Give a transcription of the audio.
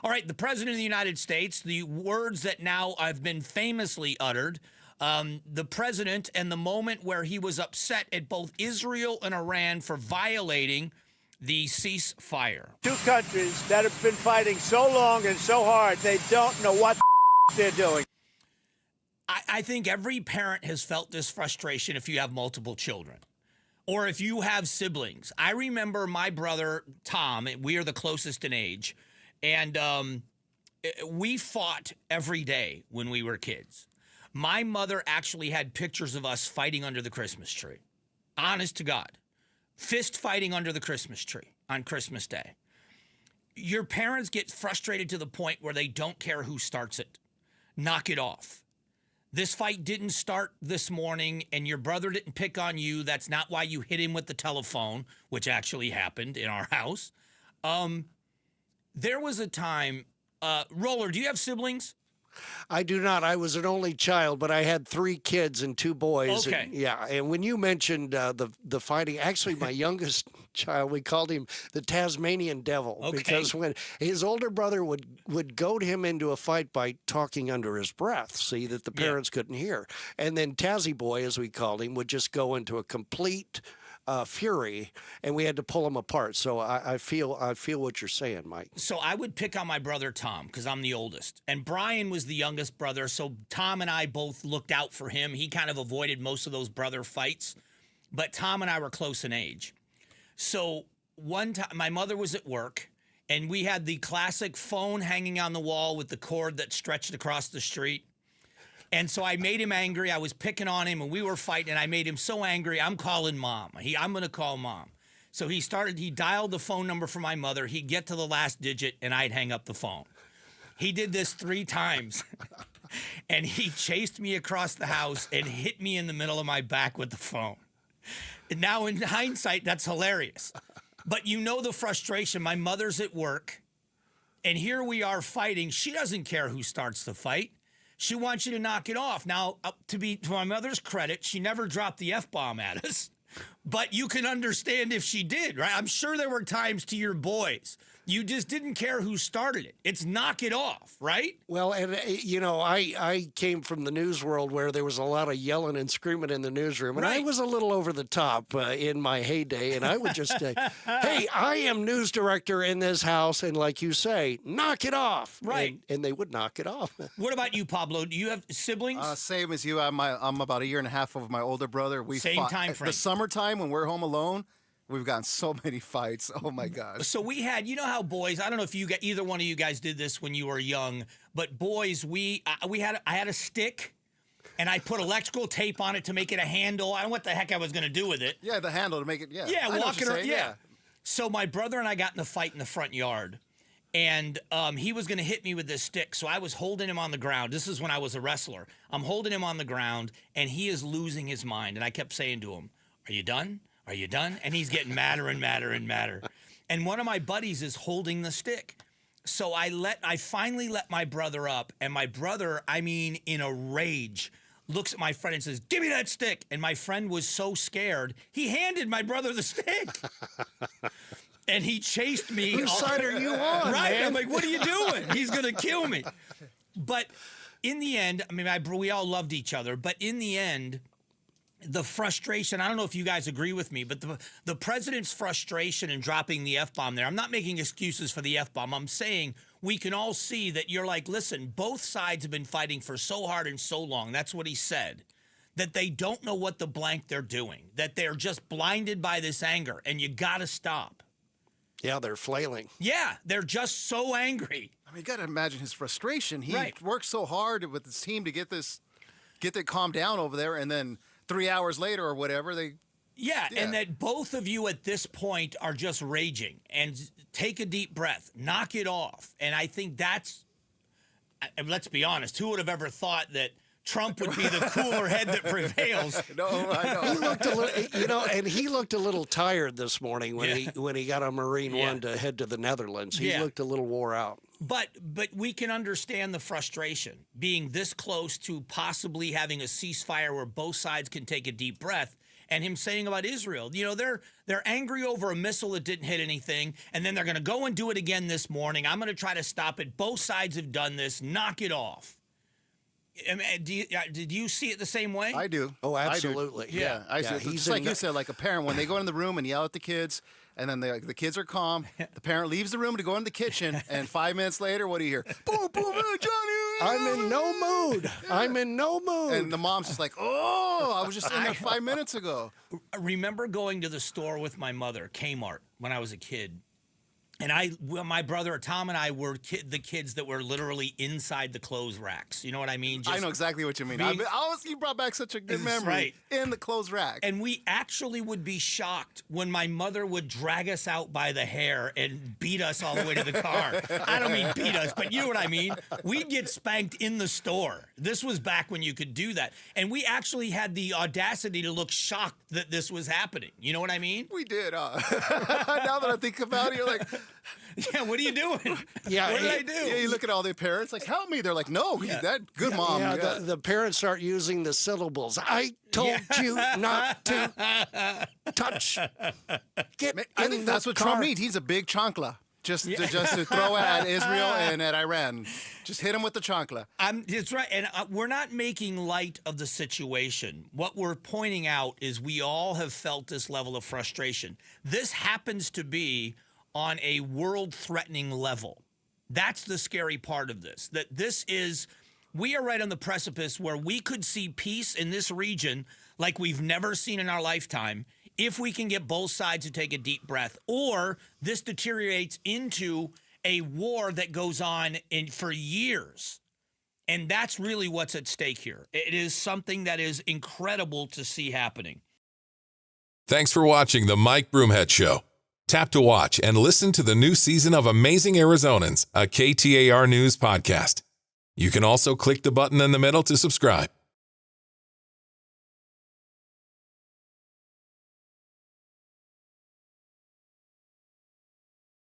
All right, the President of the United States, the words that now have been famously uttered, the President and the moment where he was upset at both Israel and Iran for violating the ceasefire. Two countries that have been fighting so long and so hard, they don't know what they're doing. I think every parent has felt this frustration if you have multiple children or if you have siblings. I remember my brother, Tom, we are the closest in age, and we fought every day when we were kids. My mother actually had pictures of us fighting under the Christmas tree. Honest to God. Fist fighting under the Christmas tree on Christmas Day. Your parents get frustrated to the point where they don't care who starts it. Knock it off. This fight didn't start this morning, and your brother didn't pick on you. That's not why you hit him with the telephone, which actually happened in our house. There was a time, Roller, do you have siblings? I do not. I was an only child, but I had 3 kids and 2 boys. Okay. And, yeah, and when you mentioned the fighting, actually my youngest child, we called him the Tasmanian Devil. Okay. Because when his older brother would goad him into a fight by talking under his breath, see, that the parents couldn't hear. And then Tazzy Boy, as we called him, would just go into a complete fury, and we had to pull him apart. So I feel what you're saying, Mike. So I would pick on my brother Tom because I'm the oldest, and Brian was the youngest brother. So Tom and I both looked out for him. He kind of avoided most of those brother fights, but Tom and I were close in age. So one time, my mother was at work, and we had the classic phone hanging on the wall with the cord that stretched across the street. And so I made him angry. I was picking on him, and we were fighting, and I made him so angry, I'm calling Mom. I'm going to call Mom. So he dialed the phone number for my mother. He'd get to the last digit, and I'd hang up the phone. He did this 3 times, and he chased me across the house and hit me in the middle of my back with the phone. And now, in hindsight, that's hilarious. But you know the frustration. My mother's at work, and here we are fighting. She doesn't care who starts the fight. She wants you to knock it off. Now, to my mother's credit, she never dropped the F-bomb at us. But you can understand if she did, right? I'm sure there were times to your boys. You just didn't care who started it. It's knock it off, right? Well, and, you know, I came from the news world where there was a lot of yelling and screaming in the newsroom. And I was a little over the top in my heyday. And I would just say, hey, I am news director in this house. And like you say, knock it off. Right. And they would knock it off. What about you, Pablo? Do you have siblings? Same as you. I'm about a year and a half of my older brother. Same time frame. The summertime when we're home alone, we've gotten so many fights. Oh, my gosh. So we had, you know how boys, I don't know if either one of you guys did this when you were young, but boys, I had a stick, and I put electrical tape on it to make it a handle. I don't know what the heck I was going to do with it. Yeah, the handle to make it, yeah. Yeah, walking around, yeah. So my brother and I got in a fight in the front yard, and he was going to hit me with this stick, so I was holding him on the ground. This is when I was a wrestler. I'm holding him on the ground, and he is losing his mind, and I kept saying to him, "Are you done? Are you done?" And he's getting madder and madder and madder. And one of my buddies is holding the stick. So I finally let my brother up. And my brother, in a rage, looks at my friend and says, "Give me that stick." And my friend was so scared, he handed my brother the stick. And he chased me. Whose side are you on, Right. man? I'm like, what are you doing? He's going to kill me. But in the end, we all loved each other. But in the end, the frustration, I don't know if you guys agree with me, but the president's frustration in dropping the F-bomb there, I'm not making excuses for the F-bomb. I'm saying we can all see that you're like, listen, both sides have been fighting for so hard and so long. That's what he said, that they don't know what the blank they're doing, that they're just blinded by this anger, and you got to stop. Yeah, they're flailing. Yeah, they're just so angry. You got to imagine his frustration. He Right. worked so hard with his team to get that calmed down over there, and then 3 hours later or whatever, Yeah, and that both of you at this point are just raging. And take a deep breath, knock it off. And I think let's be honest, who would have ever thought that Trump would be the cooler head that prevails? No, I know. He looked a little, and he looked a little tired this morning when he got on Marine One to head to the Netherlands. He looked a little wore out. But we can understand the frustration, being this close to possibly having a ceasefire where both sides can take a deep breath. and him saying about Israel, they're angry over a missile that didn't hit anything, and then they're going to go and do it again this morning. I'm going to try to stop it. Both sides have done this. Knock it off. I mean, did you see it the same way? I do. Oh, absolutely. I do. Yeah, I see. Just like you said, like a parent, when they go in the room and yell at the kids, and then the kids are calm, the parent leaves the room to go in the kitchen, and 5 minutes later, what do you hear? Boom, boom, hey, Johnny! I'm in no mood. I'm in no mood. And the mom's just like, oh, I was just in there 5 minutes ago. I remember going to the store with my mother, Kmart, when I was a kid. And my brother Tom and I were the kids that were literally inside the clothes racks. You know what I mean? I know exactly what you mean. You brought back such a good memory. Right. In the clothes rack. And we actually would be shocked when my mother would drag us out by the hair and beat us all the way to the car. I don't mean beat us, but you know what I mean? We'd get spanked in the store. This was back when you could do that. And we actually had the audacity to look shocked that this was happening. You know what I mean? We did. Now that I think about it, you're like... Yeah, what are you doing? Yeah, what did I do? Yeah, you look at all the parents like, help me. They're like, no, that good mom. Yeah, the parents start using the syllables. I told you not to touch. I think that's what Trump needs. He's a big chancla. Just to throw at Israel and at Iran. Just hit him with the chancla. That's right. And we're not making light of the situation. What we're pointing out is we all have felt this level of frustration. This happens to be on a world-threatening level. That's the scary part of this, that we are right on the precipice where we could see peace in this region like we've never seen in our lifetime if we can get both sides to take a deep breath, or this deteriorates into a war that goes on for years. And that's really what's at stake here. It is something that is incredible to see happening. Thanks for watching the Mike Broomhead Show. Tap to watch and listen to the new season of Amazing Arizonans, a KTAR News podcast. You can also click the button in the middle to subscribe.